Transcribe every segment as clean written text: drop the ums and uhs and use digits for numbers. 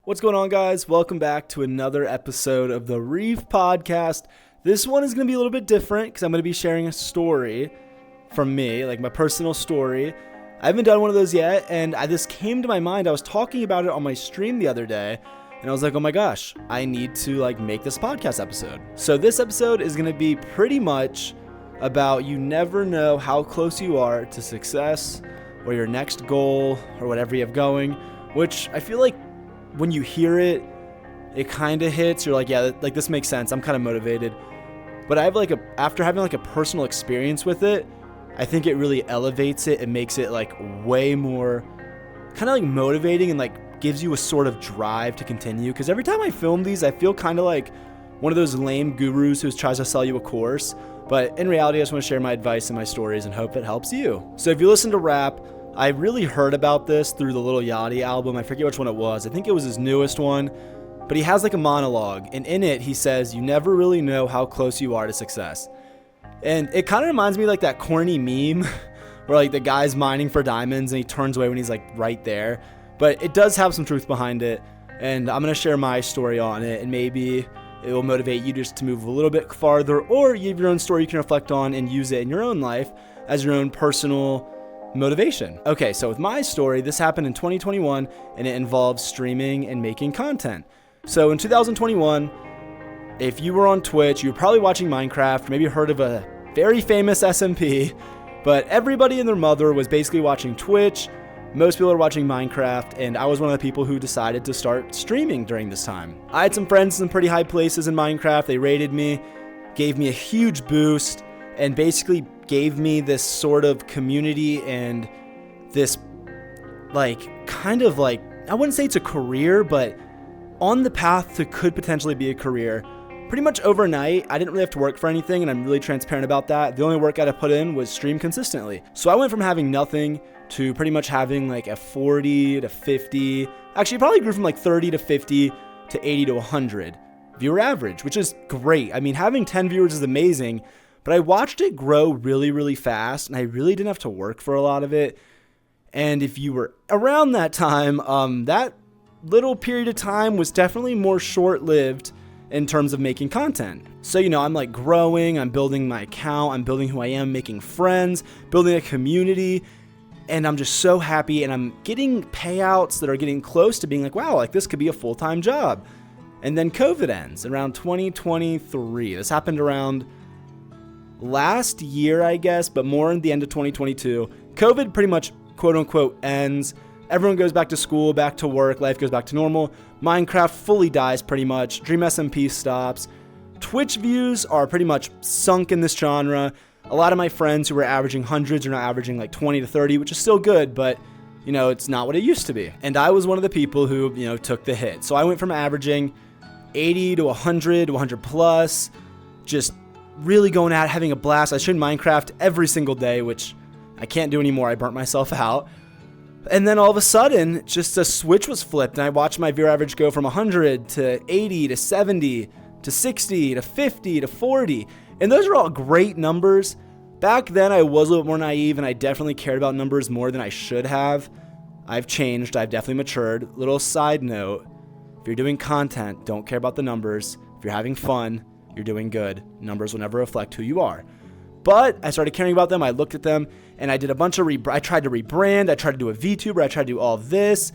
What's going on, guys? Welcome back to another episode of the Reef Podcast. This one is going to be a little bit different because I'm going to be sharing a story from me, like my personal story. I haven't done one of those yet, and this came to my mind. I was talking about it on my stream the other day, and I was like, oh my gosh, I need to make this podcast episode. So this episode is going to be pretty much about you never know how close you are to success or your next goal or whatever you have going, which I feel like when you hear it, it kind of hits. You're like, yeah, this makes sense. I'm kind of motivated. But I have after having a personal experience with it, I think it really elevates it and makes it way more kind of motivating and gives you a sort of drive to continue. Because every time I film these, I feel kind of like one of those lame gurus who tries to sell you a course. But in reality, I just want to share my advice and my stories and hope it helps you. So if you listen to rap, I really heard about this through the Lil Yachty album. I forget which one it was. I think it was his newest one. But he has a monologue, and in it, he says, you never really know how close you are to success. And it kind of reminds me of that corny meme where the guy's mining for diamonds and he turns away when he's right there. But it does have some truth behind it, and I'm going to share my story on it, and maybe it will motivate you just to move a little bit farther, or you have your own story you can reflect on and use it in your own life as your own personal motivation. Okay, so with my story, this happened in 2021, and it involves streaming and making content. So in 2021, if you were on Twitch, you were probably watching Minecraft, maybe heard of a very famous SMP, but everybody and their mother was basically watching Twitch. Most people are watching Minecraft, and I was one of the people who decided to start streaming during this time. I had some friends in pretty high places in Minecraft. They rated me, gave me a huge boost, and basically gave me this sort of community and this I wouldn't say it's a career, but on the path to could potentially be a career. Pretty much overnight, I didn't really have to work for anything, and I'm really transparent about that. The only work I had to put in was stream consistently. So I went from having nothing to pretty much having a 40 to 50, actually it probably grew from 30 to 50 to 80 to 100 viewer average, which is great. I mean, having 10 viewers is amazing, but I watched it grow really, really fast, and I really didn't have to work for a lot of it. And if you were around that time, that little period of time was definitely more short-lived in terms of making content. So, I'm growing, I'm building my account, I'm building who I am, making friends, building a community, and I'm just so happy, and I'm getting payouts that are getting close to being wow, this could be a full-time job. And then COVID ends around 2023. This happened around last year, I guess, but more in the end of 2022. COVID pretty much, quote-unquote, ends. Everyone goes back to school, back to work, life goes back to normal. Minecraft fully dies pretty much. Dream SMP stops. Twitch views are pretty much sunk in this genre. A lot of my friends who were averaging hundreds are now averaging 20 to 30, which is still good, but it's not what it used to be. And I was one of the people who, took the hit. So I went from averaging 80 to 100 to 100 plus, just really going at it, having a blast. I streamed Minecraft every single day, which I can't do anymore. I burnt myself out. And then all of a sudden, just a switch was flipped, and I watched my viewer average go from 100 to 80 to 70 to 60 to 50 to 40. And those are all great numbers. Back then, I was a little bit more naive, and I definitely cared about numbers more than I should have. I've changed. I've definitely matured. Little side note, if you're doing content, don't care about the numbers. If you're having fun, you're doing good. Numbers will never reflect who you are. But I started caring about them. I looked at them, and I did a bunch of I tried to rebrand. I tried to do a VTuber. I tried to do all of this,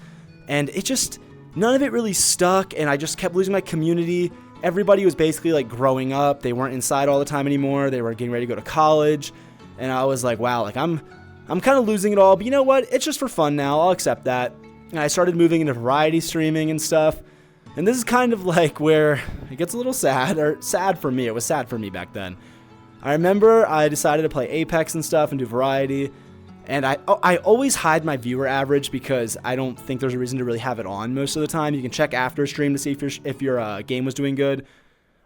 and it just, none of it really stuck, and I just kept losing my community. Everybody was basically growing up. They weren't inside all the time anymore. They were getting ready to go to college, and I was like, wow, I'm kind of losing it all, but you know what? It's just for fun now. I'll accept that. And I started moving into variety streaming and stuff, and this is kind of where it gets a little sad, or sad for me. It was sad for me back then. I remember I decided to play Apex and stuff and do variety, and I always hide my viewer average because I don't think there's a reason to really have it on most of the time. You can check after a stream to see if your game was doing good.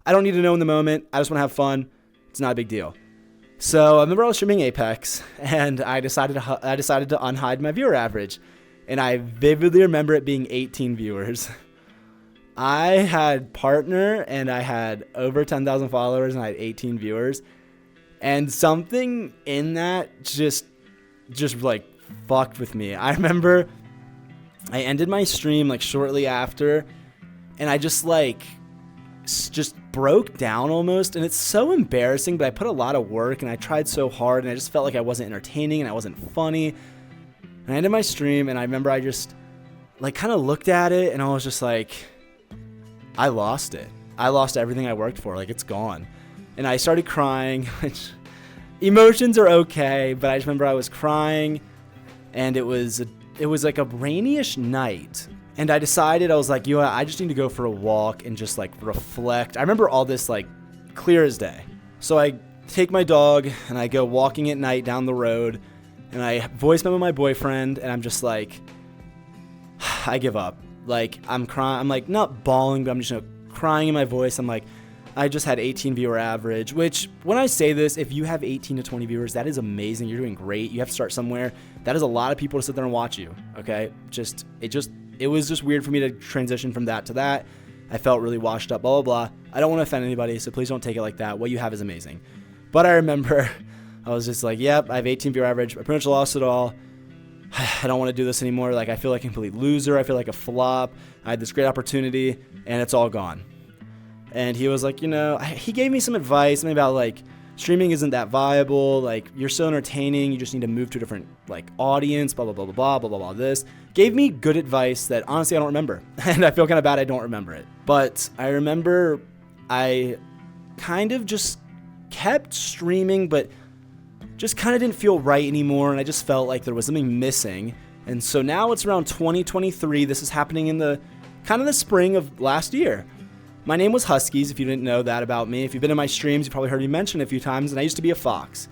I don't need to know in the moment. I just want to have fun. It's not a big deal. So I remember I was streaming Apex, and I decided to unhide my viewer average, and I vividly remember it being 18 viewers. I had partner, and I had over 10,000 followers, and I had 18 viewers. And something in that just fucked with me. I remember I ended my stream like shortly after, and I just broke down almost, and it's so embarrassing, but I put a lot of work and I tried so hard, and I just felt like I wasn't entertaining and I wasn't funny. And I ended my stream, and I remember I just like kind of looked at it, and I was just like, I lost it. I lost everything I worked for. Like, it's gone. And I started crying, which emotions are okay, but I just remember I was crying, and it was like a rainy-ish night. And I decided, I was like, I just need to go for a walk and just like reflect. I remember all this like clear as day. So I take my dog and I go walking at night down the road, and I voice memo my boyfriend, and I'm just like, I give up. Like, I'm crying. I'm like not bawling, but I'm just crying in my voice. I'm like, I just had 18 viewer average, which when I say this, if you have 18 to 20 viewers, that is amazing. You're doing great. You have to start somewhere. That is a lot of people to sit there and watch you. Okay. It was just weird for me to transition from that to that. I felt really washed up, blah, blah, blah. I don't want to offend anybody, so please don't take it like that. What you have is amazing. But I remember I was just like, yep, I have 18 viewer average. I pretty much lost it all. I don't want to do this anymore. Like, I feel like a complete loser. I feel like a flop. I had this great opportunity, and it's all gone. And he was like, he gave me some advice, something about like streaming isn't that viable. Like, you're so entertaining. You just need to move to a different like audience, blah, blah, blah, blah, blah, blah, blah, blah, this. Gave me good advice that honestly I don't remember. And I feel kind of bad I don't remember it. But I remember I kind of just kept streaming, but just kind of didn't feel right anymore. And I just felt like there was something missing. And so now it's around 2023. This is happening in the kind of the spring of last year. My name was Huskies, if you didn't know that about me. If you've been in my streams, you've probably heard me mention it a few times, and I used to be a fox.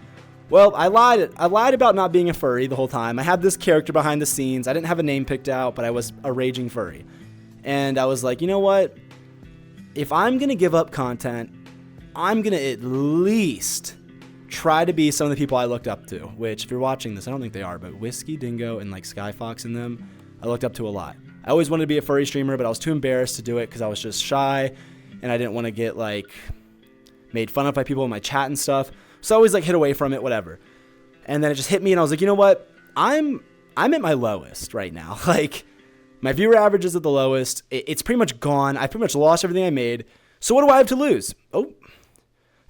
Well, I lied about not being a furry the whole time. I had this character behind the scenes. I didn't have a name picked out, but I was a raging furry. And I was like, you know what? If I'm going to give up content, I'm going to at least try to be some of the people I looked up to, which if you're watching this, I don't think they are, but Whiskey, Dingo, and like Skyfox and them, I looked up to a lot. I always wanted to be a furry streamer, but I was too embarrassed to do it because I was just shy, and I didn't want to get like made fun of by people in my chat and stuff. So I always like hid away from it, whatever. And then it just hit me, and I was like, you know what? I'm at my lowest right now. Like, my viewer average is at the lowest. It's pretty much gone. I pretty much lost everything I made. So what do I have to lose? Oh.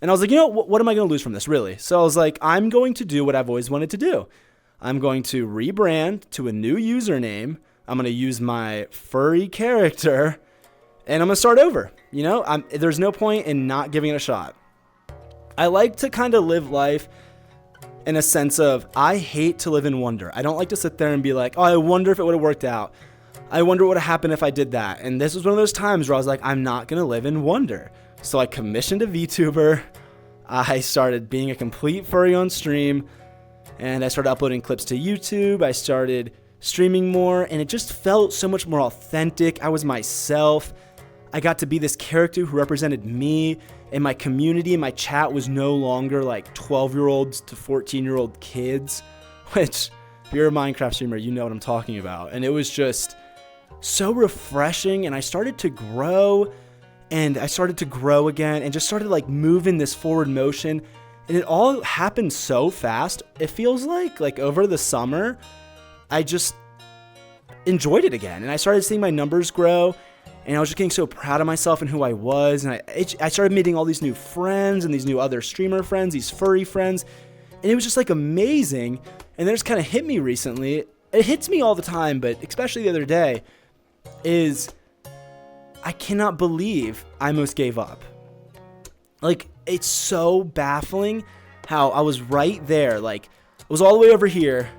And I was like, what am I going to lose from this, really? So I was like, I'm going to do what I've always wanted to do. I'm going to rebrand to a new username. I'm going to use my furry character, and I'm going to start over. There's no point in not giving it a shot. I like to kind of live life in a sense of, I hate to live in wonder. I don't like to sit there and be like, oh, I wonder if it would have worked out. I wonder what would have happened if I did that. And this was one of those times where I was like, I'm not going to live in wonder. So I commissioned a VTuber. I started being a complete furry on stream, and I started uploading clips to YouTube. I started streaming more, and it just felt so much more authentic. I was myself. I got to be this character who represented me, and my community and my chat was no longer like 12-year-olds to 14-year-old kids, which if you're a Minecraft streamer, you know what I'm talking about. And it was just so refreshing, and I started to grow, and I started to grow again, and just started like moving this forward motion, and it all happened so fast. It feels like over the summer, I just enjoyed it again, and I started seeing my numbers grow, and I was just getting so proud of myself and who I was, and I started meeting all these new friends and these new other streamer friends, these furry friends, and it was just like amazing. And then it just kind of hit me recently. It hits me all the time, but especially the other day, is I cannot believe I almost gave up. Like, it's so baffling how I was right there, like I was all the way over here,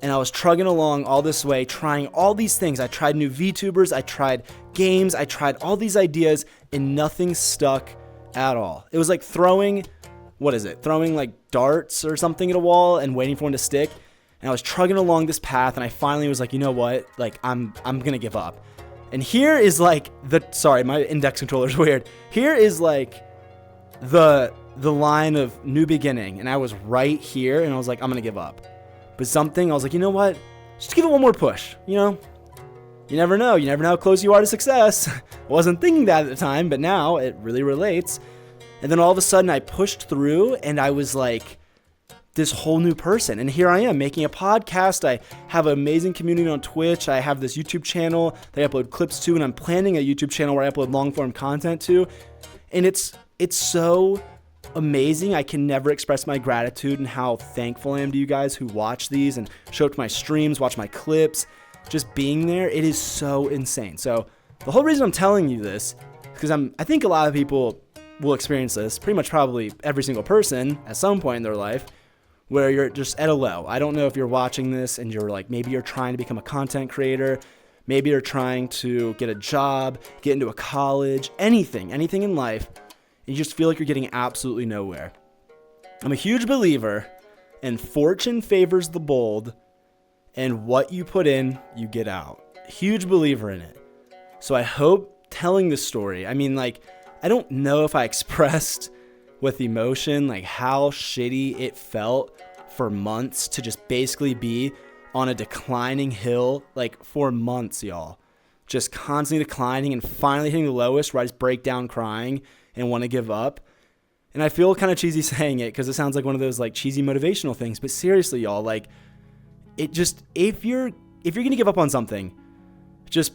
and I was trugging along all this way, trying all these things. I tried new VTubers, I tried games, I tried all these ideas, and nothing stuck at all. It was like throwing like darts or something at a wall and waiting for one to stick. And I was trugging along this path, and I finally was like, you know what? Like, I'm gonna give up. And here is like sorry, my index controller is weird. Here is like the line of new beginning, and I was right here, and I was like, I'm gonna give up. But I was like, you know what? Just give it one more push, You never know. You never know how close you are to success. I wasn't thinking that at the time, but now it really relates. And then all of a sudden I pushed through, and I was like, this whole new person. And here I am making a podcast. I have an amazing community on Twitch. I have this YouTube channel that I upload clips to, and I'm planning a YouTube channel where I upload long form content to. And it's so amazing. I can never express my gratitude and how thankful I am to you guys who watch these and show up to my streams, watch my clips, just being there. It is so insane. So the whole reason I'm telling you this is because I think a lot of people will experience this, pretty much probably every single person at some point in their life, where you're just at a low. I don't know if you're watching this and you're like, maybe you're trying to become a content creator, maybe you're trying to get a job, get into a college, anything in life, and you just feel like you're getting absolutely nowhere. I'm a huge believer in fortune favors the bold, and what you put in, you get out. Huge believer in it. So I hope telling this story, I don't know if I expressed with emotion like how shitty it felt for months to just basically be on a declining hill, like for months, y'all. Just constantly declining and finally hitting the lowest where I just break down crying and want to give up. And I feel kind of cheesy saying it because it sounds like one of those like cheesy motivational things. But seriously, y'all, like it just, if you're going to give up on something, just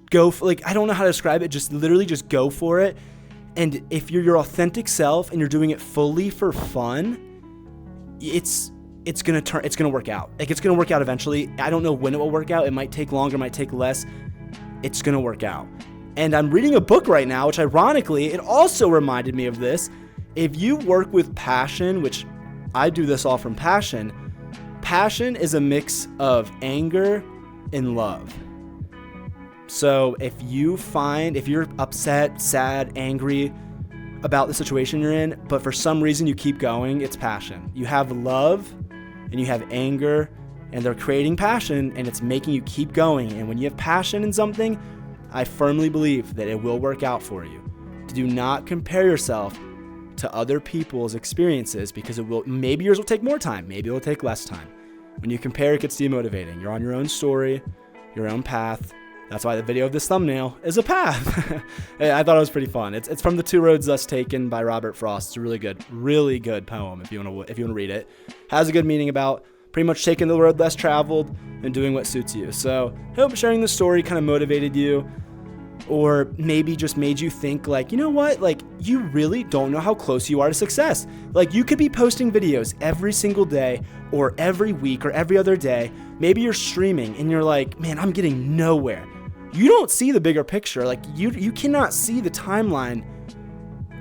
go for, like, I don't know how to describe it. Just literally just go for it. And if you're your authentic self and you're doing it fully for fun, it's going to work out. Like, it's going to work out eventually. I don't know when it will work out. It might take longer, it might take less. It's going to work out. And I'm reading a book right now, which ironically, it also reminded me of this. If you work with passion, which I do this all from passion is a mix of anger and love. So if you're upset, sad, angry about the situation you're in, but for some reason you keep going, it's passion. You have love and you have anger, and they're creating passion, and it's making you keep going. And when you have passion in something, I firmly believe that it will work out for you. Do not compare yourself to other people's experiences, because maybe yours will take more time, maybe it will take less time. When you compare, it gets demotivating. You're on your own story, your own path. That's why the video of this thumbnail is a path. I thought it was pretty fun. It's from The Two Roads Thus Taken by Robert Frost. It's a really good poem if you want to read it. Has a good meaning about pretty much taking the road less traveled and doing what suits you. So I hope sharing the story kind of motivated you, or maybe just made you think like, you know what? Like, you really don't know how close you are to success. Like, you could be posting videos every single day or every week or every other day. Maybe you're streaming and you're like, man, I'm getting nowhere. You don't see the bigger picture. Like, you cannot see the timeline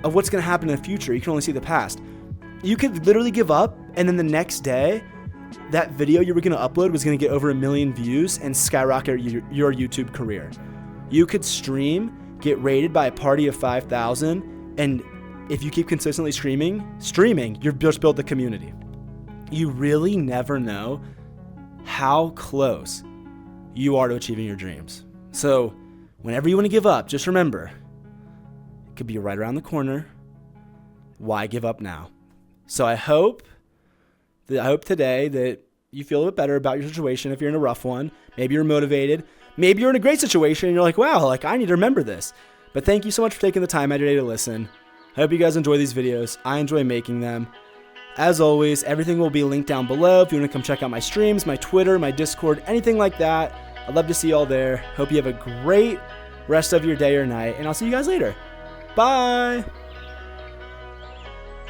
of what's going to happen in the future. You can only see the past. You could literally give up, and then the next day, that video you were going to upload was going to get over 1 million views and skyrocket your YouTube career. You could stream, get rated by a party of 5,000, and if you keep consistently streaming, you've just built the community. You really never know how close you are to achieving your dreams. So whenever you want to give up, just remember, it could be right around the corner. Why give up now? So I hope today that you feel a bit better about your situation. If you're in a rough one, maybe you're motivated. Maybe you're in a great situation and you're like, wow, like I need to remember this. But thank you so much for taking the time out of your day to listen. I hope you guys enjoy these videos. I enjoy making them. As always, everything will be linked down below. If you want to come check out my streams, my Twitter, my Discord, anything like that, I'd love to see you all there. Hope you have a great rest of your day or night, and I'll see you guys later. Bye.